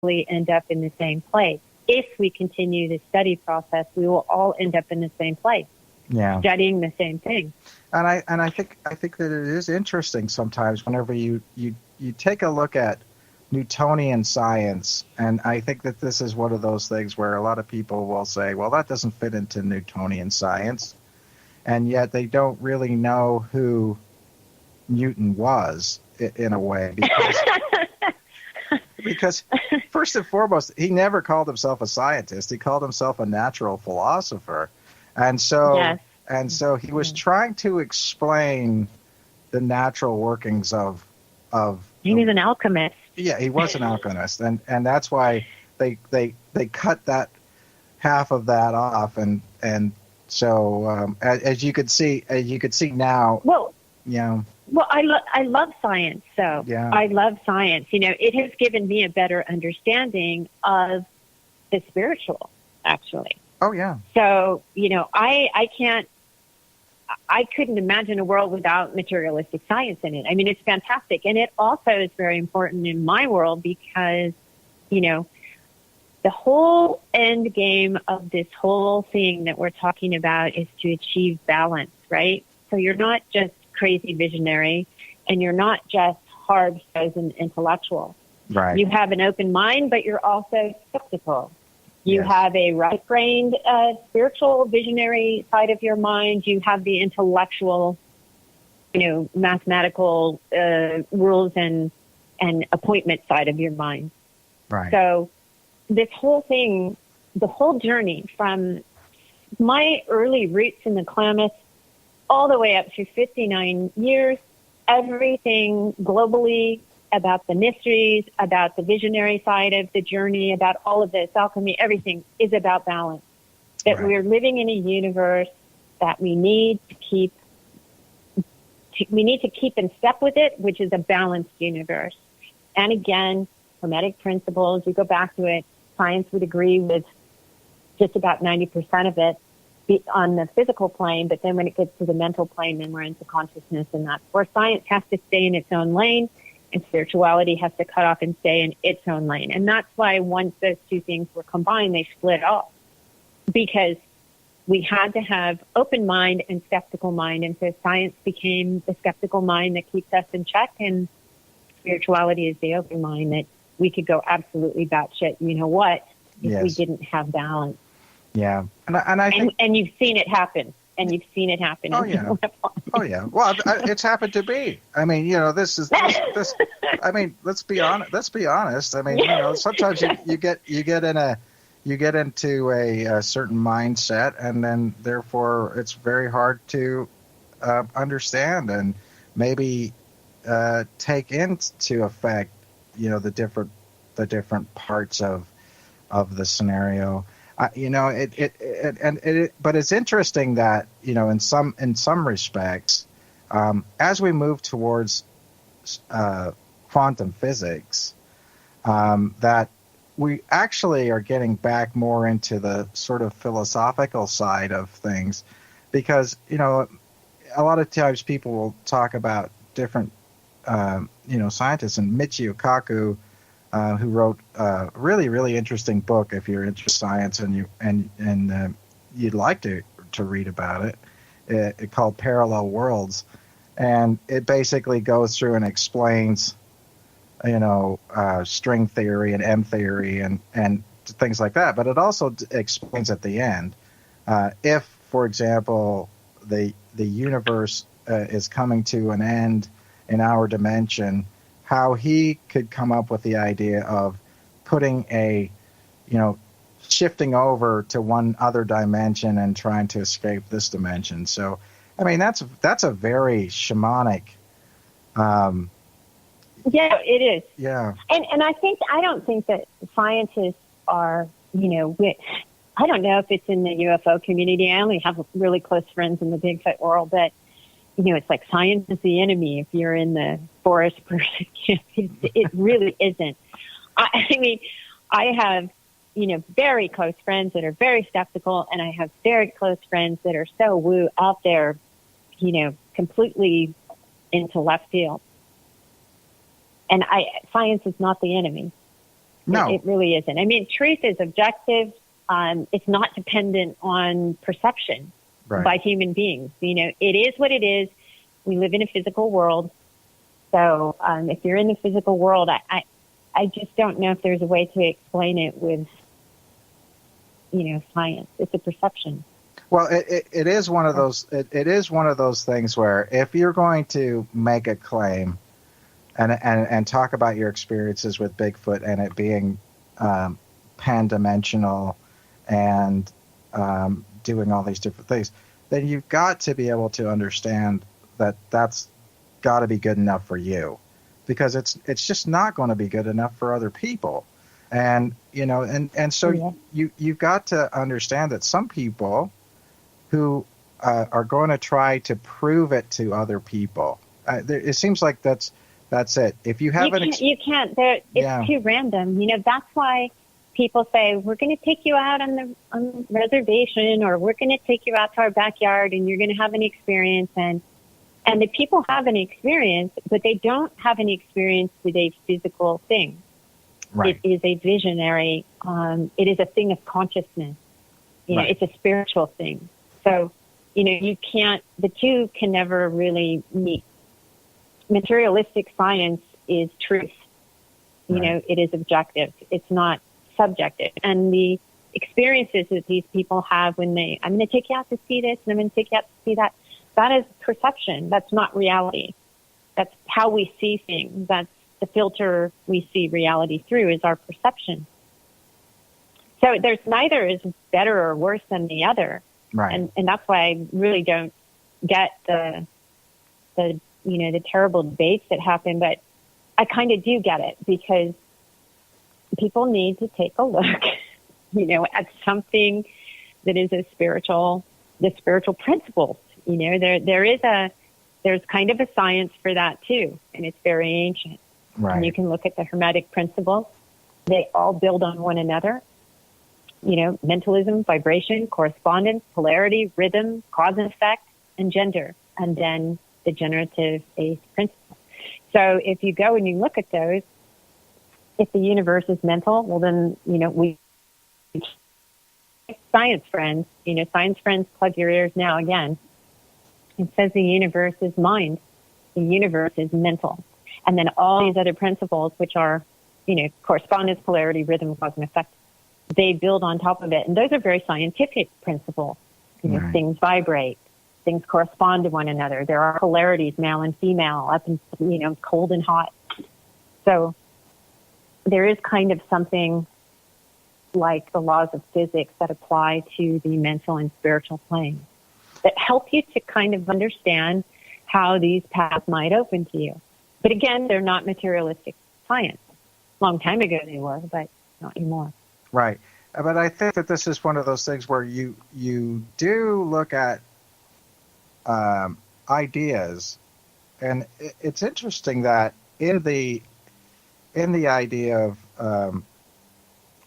end up in the same place. If we continue the study process, we will all end up in the same place, studying the same thing. And I think that it is interesting sometimes whenever you take a look at Newtonian science, and I think that this is one of those things where a lot of people will say, well, that doesn't fit into Newtonian science, and yet they don't really know who Newton was in a way, because first and foremost, he never called himself a scientist. He called himself a natural philosopher. And so he was trying to explain the natural workings of he was an alchemist. Yeah, he was an alchemist, and that's why they cut that half of that off, and so as you could see now. Well, yeah. Well, I love science, so I love science. It has given me a better understanding of the spiritual, actually. Oh yeah. So I couldn't imagine a world without materialistic science in it. I mean, it's fantastic. And it also is very important in my world because, the whole end game of this whole thing that we're talking about is to achieve balance, right? So you're not just crazy visionary and you're not just hard-nosed and intellectual. Right. You have an open mind, but you're also skeptical. You have a right-brained, spiritual, visionary side of your mind. You have the intellectual, mathematical rules and appointment side of your mind. Right. So this whole thing, the whole journey from my early roots in the Klamath all the way up to 59 years, everything globally about the mysteries, about the visionary side of the journey, about all of this, alchemy, everything is about balance. That we're living in a universe that we need to keep in step with it, which is a balanced universe. And again, Hermetic principles, you go back to it, science would agree with just about 90% of it on the physical plane, but then when it gets to the mental plane, then we're into consciousness, and that's where science has to stay in its own lane, and spirituality has to cut off and stay in its own lane. And that's why once those two things were combined, they split off, because we had to have open mind and skeptical mind. And so science became the skeptical mind that keeps us in check, and spirituality is the open mind that we could go absolutely batshit, if we didn't have balance. Yeah. And I think... And you've seen it happen. Oh yeah. Oh yeah. Well, it's happened to me. I mean, this. I mean, let's be honest. I mean, sometimes you get into a certain mindset, and then therefore it's very hard to understand and maybe take into effect, the different parts of the scenario. But it's interesting that, in some respects, as we move towards quantum physics, that we actually are getting back more into the sort of philosophical side of things, because, a lot of times people will talk about different, scientists, and Michio Kaku, who wrote a really, really interesting book if you're into science and you'd like to read about it, called Parallel Worlds. And it basically goes through and explains, string theory and M theory and things like that. But it also explains at the end, if, for example, the universe is coming to an end in our dimension, how he could come up with the idea of putting shifting over to one other dimension and trying to escape this dimension. So, I mean, that's a very shamanic. Yeah, it is. Yeah. And I don't think that scientists are, I don't know if it's in the UFO community. I only have really close friends in the Bigfoot world, but it's like science is the enemy if you're in the forest person. It really isn't. I mean, I have, very close friends that are very skeptical, and I have very close friends that are so woo out there, completely into left field. And science is not the enemy. No. It really isn't. I mean, truth is objective. It's not dependent on perception by human beings. You know, it is what it is. We live in a physical world. So if you're in the physical world, I just don't know if there's a way to explain it with, you know, science. It's a perception. Well, it is one of those. It is one of those things where if you're going to make a claim and talk about your experiences with Bigfoot and it being pan-dimensional and doing all these different things, then you've got to be able to understand that that's got to be good enough for you, because it's just not going to be good enough for other people. And you know, and so you've got to understand that some people who are going to try to prove it to other people, it seems like that's it. If you have you can't. It's too random. You know, that's why people say, we're going to take you out on the reservation, or we're going to take you out to our backyard and you're going to have an experience. And the people have an experience, but they don't have any experience with a physical thing. Right. It is a visionary, it is a thing of consciousness. You know, it's a spiritual thing. So, you know, the two can never really meet. Materialistic science is truth. You know, it is objective. It's not subjective. And the experiences that these people have when I'm going to take you out to see this and I'm going to take you out to see that, that is perception. That's not reality. That's how we see things. That's the filter we see reality through, is our perception. So there's neither is better or worse than the other. Right. And that's why I really don't get the you know, the terrible debates that happen, but I kind of do get it, because people need to take a look, you know, at something that is the spiritual principles. You know, there's kind of a science for that too, and it's very ancient. Right. And you can look at the Hermetic principles. They all build on one another. You know, mentalism, vibration, correspondence, polarity, rhythm, cause and effect, and gender, and then the generative eighth principle. So if you go and you look at those, if the universe is mental, well then, you know, we science friends, plug your ears now again. It says the universe is mind. The universe is mental. And then all these other principles, which are, you know, correspondence, polarity, rhythm, cause and effect, they build on top of it. And those are very scientific principles. You know, things vibrate. Things correspond to one another. There are polarities, male and female, up and, you know, cold and hot. So there is kind of something like the laws of physics that apply to the mental and spiritual plane that help you to kind of understand how these paths might open to you. But again, they're not materialistic science. A long time ago they were, but not anymore. Right. But I think that this is one of those things where you do look at ideas, and it's interesting that in the idea of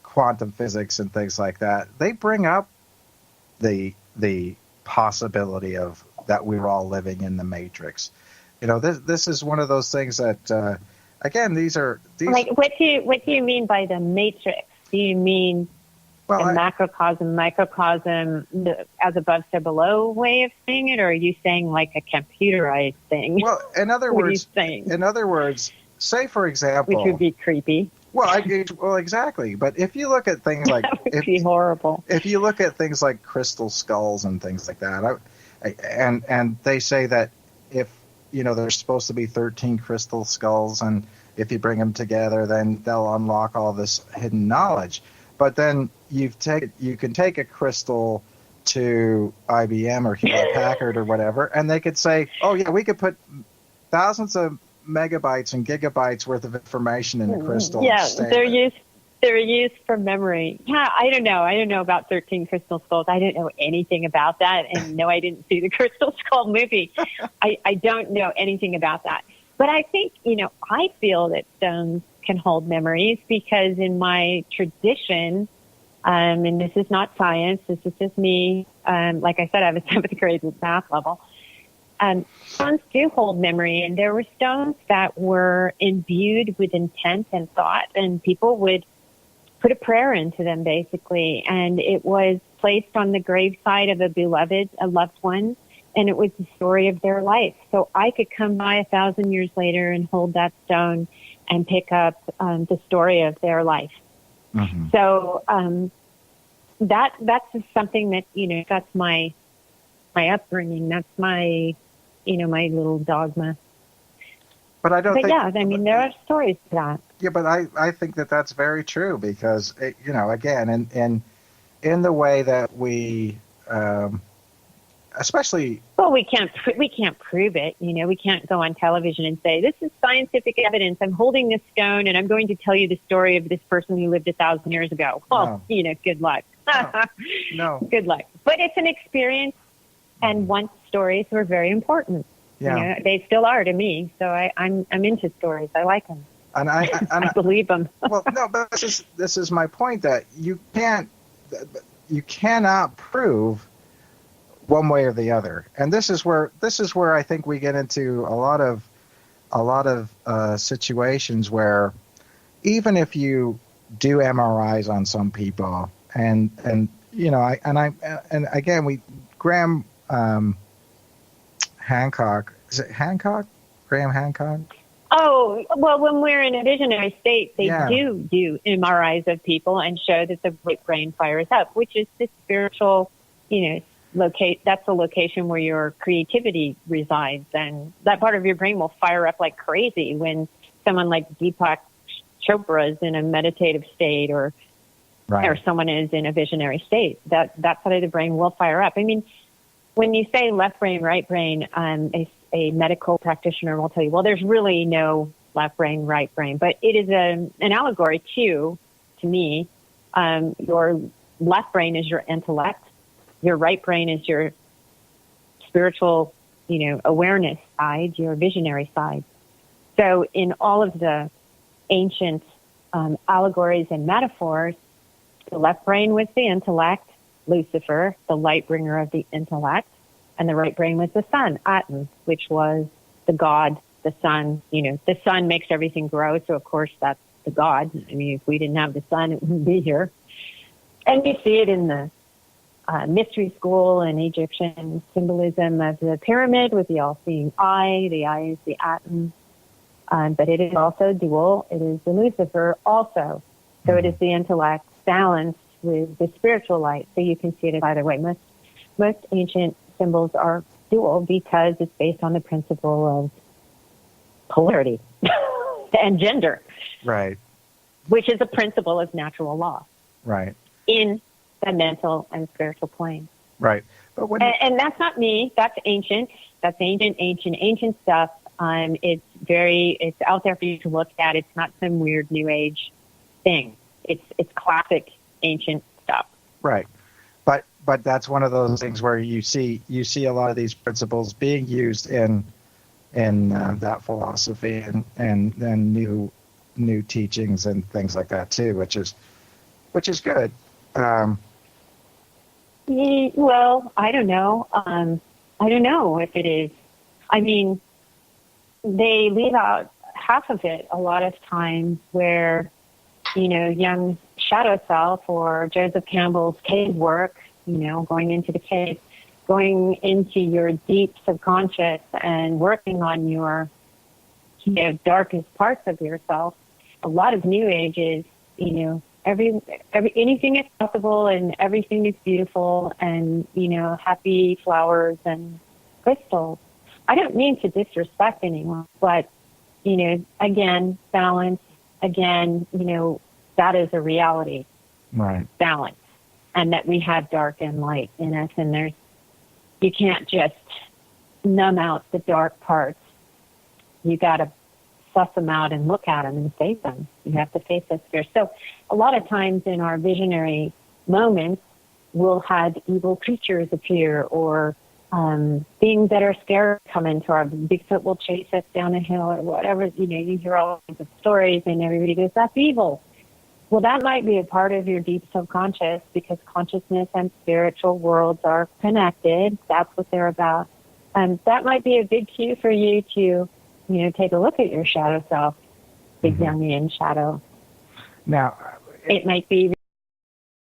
quantum physics and things like that, they bring up the possibility of that we're all living in the Matrix. You know, this is one of those things that again, these like, what do you mean by the Matrix? Do you mean the macrocosm, microcosm, as above, so below way of saying it, or are you saying like a computerized thing? Well, in other words, say for example, which would be creepy. Well, exactly. But if you look at things like that would be horrible. If you look at things like crystal skulls and things like that, and they say that if, you know, there's supposed to be 13 crystal skulls, and if you bring them together, then they'll unlock all this hidden knowledge. But then you can take a crystal to IBM or Hewlett Packard or whatever, and they could say, oh yeah, we could put thousands of megabytes and gigabytes worth of information in a crystal. Yeah, they're used for memory. Yeah, I don't know about 13 crystal skulls. I don't know anything about that, and no, I didn't see the Crystal Skull movie. I don't know anything about that. But I think, you know, I feel that stones can hold memories, because in my tradition, and this is not science, this is just me, like I said, I have a 7th grade math level. Stones do hold memory, and there were stones that were imbued with intent and thought, and people would put a prayer into them, basically. And it was placed on the graveside of a beloved, a loved one. And it was the story of their life. So I could come by 1,000 years later and hold that stone and pick up the story of their life. Mm-hmm. So that's just something that, that's my upbringing. That's my, my little dogma. But I don't think... yeah, I mean, there are stories to that. Yeah, but I think that that's very true because, again, in the way that we... especially, well, we can't prove it. We can't go on television and say, this is scientific evidence. I'm holding this stone and I'm going to tell you the story of this person who lived 1,000 years ago. Well, no. Good luck. No. Good luck. But it's an experience, and once stories were very important. Yeah. They still are to me. So I'm into stories. I like them. And I believe them. Well, no, but this is my point, that you cannot prove one way or the other. And this is where I think we get into a lot of situations where even if you do MRIs on some people and again, Graham Hancock, is it Hancock? Graham Hancock? Oh, well, when we're in a visionary state, they Yeah. do MRIs of people and show that the right brain fires up, which is the spiritual, that's the location where your creativity resides, and that part of your brain will fire up like crazy when someone like Deepak Chopra is in a meditative state, or someone is in a visionary state. That side of the brain will fire up. I mean, when you say left brain, right brain, a medical practitioner will tell you, well, there's really no left brain, right brain, but it is an allegory to me. Your left brain is your intellect. Your right brain is your spiritual, awareness side, your visionary side. So in all of the ancient allegories and metaphors, the left brain was the intellect, Lucifer, the light bringer of the intellect, and the right brain was the sun, Aten, which was the god, the sun. The sun makes everything grow, so of course that's the god. I mean, if we didn't have the sun, it wouldn't be here. And you see it in the mystery school and Egyptian symbolism of the pyramid with the all-seeing eye. The eye is the Aten, but it is also dual. It is the Lucifer also. So it is the intellect balanced with the spiritual light. So you can see it either way. Most ancient symbols are dual because it's based on the principle of polarity and gender. Right. Which is a principle of natural law. Right. In the mental and spiritual plane. Right. But and that's not me. That's ancient. That's ancient stuff. It's out there for you to look at. It's not some weird new age thing. It's classic ancient stuff. Right. But that's one of those things where you see a lot of these principles being used in that philosophy and new teachings and things like that too, which is good. Well, I don't know. I don't know if it is. I mean, they leave out half of it a lot of times where, young shadow self or Joseph Campbell's cave work, going into the cave, going into your deep subconscious and working on your, darkest parts of yourself. A lot of New Age is, anything is possible and everything is beautiful and, happy flowers and crystals. I don't mean to disrespect anyone, but, again, balance, that is a reality. Right. Balance. And that we have dark and light in us, and you can't just numb out the dark parts. You got to suss them out and look at them and face them. You have to face those fears. So a lot of times in our visionary moments, we'll have evil creatures appear or beings that are scared come into our Bigfoot will chase us down a hill or whatever. You hear all kinds of stories and everybody goes, that's evil. Well, that might be a part of your deep subconscious because consciousness and spiritual worlds are connected. That's what they're about. That might be a big cue for you to, take a look at your shadow self, big Jungian shadow. Now, it might be